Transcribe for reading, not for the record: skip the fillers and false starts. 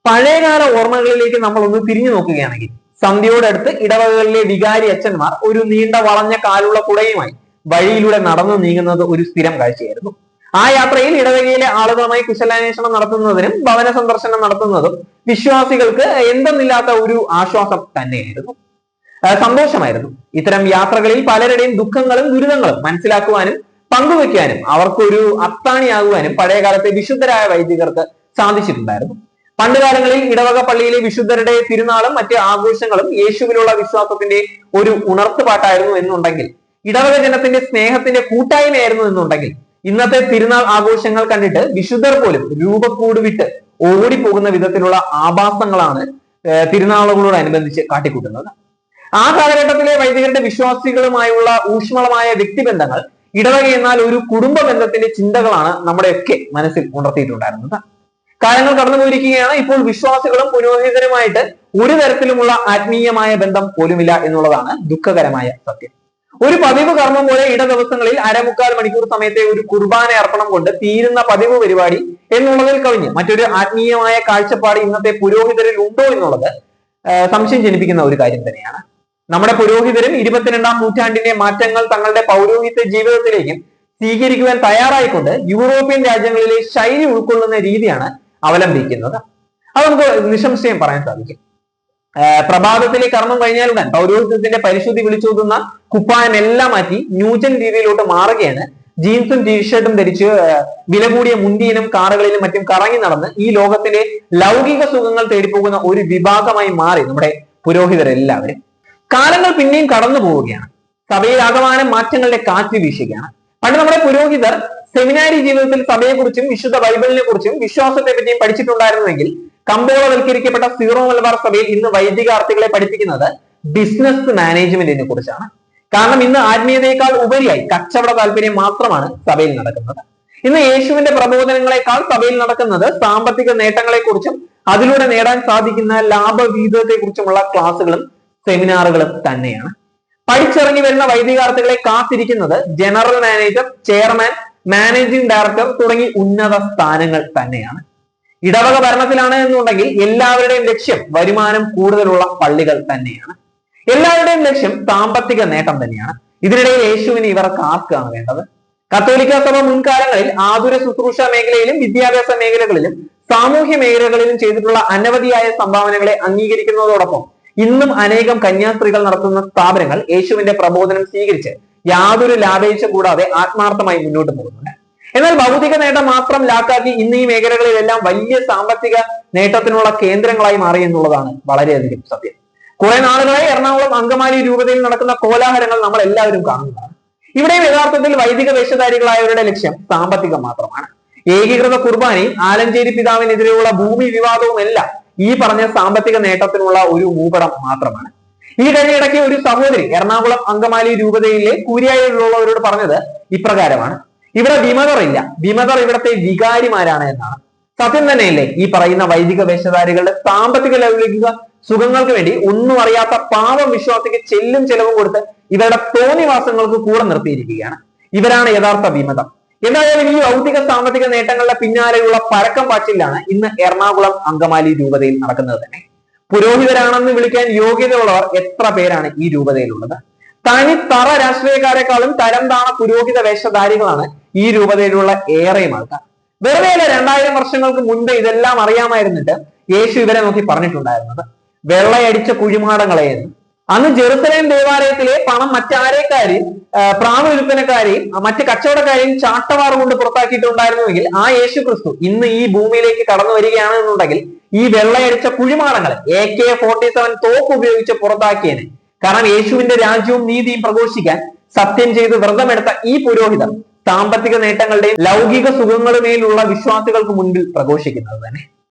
പഴയകാല ഓർമ്മകളിലേക്ക് നമ്മൾ ഒന്ന് തിരിഞ്ഞു നോക്കുകയാണെങ്കിൽ സന്ധ്യയോടടുത്ത് ഇടവകകളിലെ വികാരി അച്ഛന്മാർ ഒരു നീണ്ട വളഞ്ഞ കാലുള്ള കുടയുമായി വഴിയിലൂടെ നടന്നു നീങ്ങുന്നത് ഒരു സ്ഥിരം കാഴ്ചയായിരുന്നു. ആ യാത്രയിൽ ഇടവകയിലെ ആളുകളുമായി കുശലാന്വേഷണം നടത്തുന്നതിനും ഭവന സന്ദർശനം നടത്തുന്നതും വിശ്വാസികൾക്ക് എന്തെന്നില്ലാത്ത ഒരു ആശ്വാസം തന്നെയായിരുന്നു, സന്തോഷമായിരുന്നു. ഇത്തരം യാത്രകളിൽ പലരുടെയും ദുഃഖങ്ങളും ദുരിതങ്ങളും മനസ്സിലാക്കുവാനും പങ്കുവെക്കാനും അവർക്കൊരു അത്താണിയാകുവാനും പഴയകാലത്തെ വിശുദ്ധരായ വൈദികർക്ക് സാധിച്ചിട്ടുണ്ടായിരുന്നു. പണ്ടുകാലങ്ങളിൽ ഇടവക പള്ളിയിലെ വിശുദ്ധരുടെ തിരുനാളും മറ്റ് ആഘോഷങ്ങളും യേശുവിലുള്ള വിശ്വാസത്തിന്റെ ഒരു ഉണർത്തുപാട്ടായിരുന്നു എന്നുണ്ടെങ്കിൽ, ഇടവക ജനത്തിന്റെ സ്നേഹത്തിന്റെ കൂട്ടായ്മയായിരുന്നു എന്നുണ്ടെങ്കിൽ, ഇന്നത്തെ തിരുനാൾ ആഘോഷങ്ങൾ കണ്ടിട്ട് വിശുദ്ധർ പോലും രൂപക്കൂട് വിട്ട് ഓടിപ്പോകുന്ന വിധത്തിലുള്ള ആഭാസങ്ങളാണ് തിരുനാളുകളോടനുബന്ധിച്ച് കാട്ടിക്കൂട്ടുന്നത്. ആ കാലഘട്ടത്തിലെ വൈദികരുടെ വിശ്വാസികളുമായുള്ള ഊഷ്മളമായ വ്യക്തിബന്ധങ്ങൾ, ഇടവക എന്നാൽ ഒരു കുടുംബ ബന്ധത്തിന്റെ ചിന്തകളാണ് നമ്മുടെയൊക്കെ മനസ്സിൽ ഉണർത്തിയിട്ടുണ്ടായിരുന്നത്. കാലങ്ങൾ കടന്നു പോയിരിക്കുകയാണ്. ഇപ്പോൾ വിശ്വാസികളും പുരോഹിതരുമായിട്ട് ഒരു തരത്തിലുമുള്ള ആത്മീയമായ ബന്ധം പോലുമില്ല എന്നുള്ളതാണ് ദുഃഖകരമായ സത്യം. ഒരു പതിവ് കർമ്മം പോലെ ഇട ദിവസങ്ങളിൽ 1/4 മണിക്കൂർ സമയത്തെ ഒരു കുർബാന അർപ്പണം കൊണ്ട് തീരുന്ന പതിവ് പരിപാടി എന്നുള്ളതിൽ കവിഞ്ഞ് മറ്റൊരു ആത്മീയമായ കാഴ്ചപ്പാട് ഇന്നത്തെ പുരോഹിതരിൽ ഉണ്ടോ എന്നുള്ളത് സംശയം ജനിപ്പിക്കുന്ന ഒരു കാര്യം തന്നെയാണ്. നമ്മുടെ പുരോഹിതരും 22ാം നൂറ്റാണ്ടിന്റെ മാറ്റങ്ങൾ തങ്ങളുടെ പൗരോഹിത്യ ജീവിതത്തിലേക്കും സ്വീകരിക്കുവാൻ തയ്യാറായിക്കൊണ്ട് യൂറോപ്യൻ രാജ്യങ്ങളിലെ ശൈലി ഉൾക്കൊള്ളുന്ന രീതിയാണ് അവലംബിക്കുന്നത്. അത് നമുക്ക് നിസ്സംശയം പറയാൻ സാധിക്കും. പ്രഭാതത്തിലെ കർമ്മം കഴിഞ്ഞാലുടൻ പൗരോഹിത്യത്തിന്റെ പരിശുദ്ധി വിളിച്ചോതുന്ന കുപ്പായം എല്ലാം മാറ്റി ന്യൂജൻ രീതിയിലോട്ട് മാറുകയാണ്. ജീൻസും ടീഷർട്ടും ധരിച്ച് വില കൂടിയ മുന്തിയിലും കാറുകളിലും മറ്റും കറങ്ങി നടന്ന് ഈ ലോകത്തിലെ ലൗകിക സുഖങ്ങൾ തേടിപ്പോകുന്ന ഒരു വിഭാഗമായി മാറി നമ്മുടെ പുരോഹിതരെല്ലാവരും. കാലങ്ങൾ പിന്നെയും കടന്നു പോവുകയാണ്. സഭയിൽ ആകമാനം മാറ്റങ്ങളുടെ കാറ്റ് വീശുകയാണ്. പണ്ട് നമ്മുടെ പുരോഹിതർ സെമിനാരി ജീവിതത്തിൽ സഭയെക്കുറിച്ചും വിശുദ്ധ ബൈബിളിനെ കുറിച്ചും വിശ്വാസത്തെ പറ്റിയും പഠിച്ചിട്ടുണ്ടായിരുന്നുവെങ്കിൽ, കമ്പോളവൽക്കരിക്കപ്പെട്ട സീറോ മലബാർ സഭയിൽ ഇന്ന് വൈദികാർത്ഥികളെ പഠിപ്പിക്കുന്നത് ബിസിനസ് മാനേജ്മെന്റിനെ കുറിച്ചാണ്. കാരണം ഇന്ന് ആത്മീയതയേക്കാൾ ഉപരിയായി കച്ചവട താല്പര്യം മാത്രമാണ് സഭയിൽ നടക്കുന്നത്. ഇന്ന് യേശുവിന്റെ പ്രബോധനങ്ങളെക്കാൾ സഭയിൽ നടക്കുന്നത് സാമ്പത്തിക നേട്ടങ്ങളെ കുറിച്ചും അതിലൂടെ നേടാൻ സാധിക്കുന്ന ലാഭവീതത്തെ കുറിച്ചുമുള്ള ക്ലാസുകളും സെമിനാറുകളും തന്നെയാണ്. പഠിച്ചിറങ്ങി വരുന്ന വൈദികാർത്ഥികളെ കാത്തിരിക്കുന്നത് general manager, chairman, managing director തുടങ്ങി ഉന്നത സ്ഥാനങ്ങൾ തന്നെയാണ്. ഇടവക ഭരണത്തിലാണ് എന്നുണ്ടെങ്കിൽ എല്ലാവരുടെയും ലക്ഷ്യം വരുമാനം കൂടുതലുള്ള പള്ളികൾ തന്നെയാണ്. എല്ലാവരുടെയും ലക്ഷ്യം സാമ്പത്തിക നേട്ടം തന്നെയാണ്. ഇതിനിടയിൽ യേശുവിന് ഇവർക്ക് ആർക്കാണ് വേണ്ടത്? കത്തോലിക്ക സഭ മുൻകാലങ്ങളിൽ ആതുര ശുശ്രൂഷ മേഖലയിലും വിദ്യാഭ്യാസ മേഖലകളിലും സാമൂഹ്യ മേഖലകളിലും ചെയ്തിട്ടുള്ള അനവധിയായ സംഭാവനകളെ അംഗീകരിക്കുന്നതോടൊപ്പം ഇന്നും അനേകം കന്യാസ്ത്രീകൾ നടത്തുന്ന സ്ഥാപനങ്ങൾ യേശുവിന്റെ പ്രബോധനം സ്വീകരിച്ച് യാതൊരു ലാഭേച്ഛ കൂടാതെ ആത്മാർത്ഥമായി മുന്നോട്ട് പോകുന്നുണ്ട്. എന്നാൽ ഭൗതിക നേട്ടം മാത്രം ലാക്കാക്കി ഇന്ന് ഈ മേഖലകളിലെല്ലാം വലിയ സാമ്പത്തിക നേട്ടത്തിനുള്ള കേന്ദ്രങ്ങളായി മാറി എന്നുള്ളതാണ് വളരെയധികം സത്യം. കുറെ നാളുകളായി എറണാകുളം അങ്കമാലി രൂപതയിൽ നടക്കുന്ന കോലാഹലങ്ങൾ നമ്മൾ എല്ലാവരും കാണുന്നതാണ്. ഇവിടെയും യഥാർത്ഥത്തിൽ വൈദിക വേഷധാരികളായവരുടെ ലക്ഷ്യം സാമ്പത്തികം മാത്രമാണ്. ഏകീകൃത കുർബാനയും ആലഞ്ചേരി പിതാവിനെതിരെയുള്ള ഭൂമി വിവാദവും എല്ലാം ഈ പറഞ്ഞ സാമ്പത്തിക നേട്ടത്തിനുള്ള ഒരു മൂപടം മാത്രമാണ്. ഈ കഴിഞ്ഞിടയ്ക്ക് ഒരു സഹോദരി എറണാകുളം അങ്കമാലി രൂപതയിലെ കൂരിയായിലുള്ളവരോട് പറഞ്ഞത് ഇപ്രകാരമാണ്: ഇവിടെ വിമതറില്ല, വിമതർ ഇവിടത്തെ വികാരിമാരാണ് എന്നാണ്. സത്യം തന്നെയല്ലേ ഈ പറയുന്ന വൈദിക വേഷധാരികളുടെ സാമ്പത്തിക ലൗകിക സുഖങ്ങൾക്ക് വേണ്ടി ഒന്നും അറിയാത്ത പാവം വിശ്വാസിക്ക് ചെല്ലും ചെലവും കൊടുത്ത് ഇവരുടെ തോന്നിവാസങ്ങൾക്ക് കൂടെ നിർത്തിയിരിക്കുകയാണ്. ഇവരാണ് യഥാർത്ഥ വിമതം. എന്തായാലും ഈ ഭൗതിക സാമ്പത്തിക നേട്ടങ്ങളുടെ പിന്നാലെയുള്ള പരക്കം പാച്ചിലാണ് ഇന്ന് എറണാകുളം അങ്കമാലി രൂപതയിൽ നടക്കുന്നത് തന്നെ. പുരോഹിതരാണെന്ന് വിളിക്കാൻ യോഗ്യതയുള്ളവർ എത്ര പേരാണ് ഈ രൂപതയിലുള്ളത്? തനി തറ രാഷ്ട്രീയക്കാരെക്കാളും തരം താണ പുരോഹിത വേഷധാരികളാണ് ഈ രൂപതയിലുള്ള ഏറെയും ആൾക്കാർ. വെറുതെ 2000 വർഷങ്ങൾക്ക് മുൻപ് ഇതെല്ലാം അറിയാമായിരുന്നിട്ട് യേശു ഇവരെ നോക്കി പറഞ്ഞിട്ടുണ്ടായിരുന്നത് വെള്ളയടിച്ച കുഴിമാടങ്ങളെ എന്ന്. അന്ന് ജെറുസലേം ദേവാലയത്തിലെ പണം മറ്റാരേക്കാരെയും പ്രാവ് വിൽപ്പനക്കാരെയും മറ്റ് കച്ചവടക്കാരെയും ചാട്ടവാർ കൊണ്ട് പുറത്താക്കിയിട്ടുണ്ടായിരുന്നുവെങ്കിൽ ആ യേശു ക്രിസ്തു ഇന്ന് ഈ ഭൂമിയിലേക്ക് കടന്നു വരികയാണ് എന്നുണ്ടെങ്കിൽ ഈ വെള്ളയടിച്ച കുഴിമാടങ്ങളെ AK-47 തോക്ക് ഉപയോഗിച്ച് പുറത്താക്കിയതിന്. കാരണം യേശുവിന്റെ രാജ്യവും നീതിയും പ്രഘോഷിക്കാൻ സത്യം ചെയ്ത് വ്രതമെടുത്ത ഈ പുരോഹിതർ സാമ്പത്തിക നേട്ടങ്ങളുടെയും ലൗകിക സുഖങ്ങളുമേലുള്ള വിശ്വാസികൾക്ക് മുൻപിൽ പ്രഘോഷിക്കുന്നത് തന്നെ.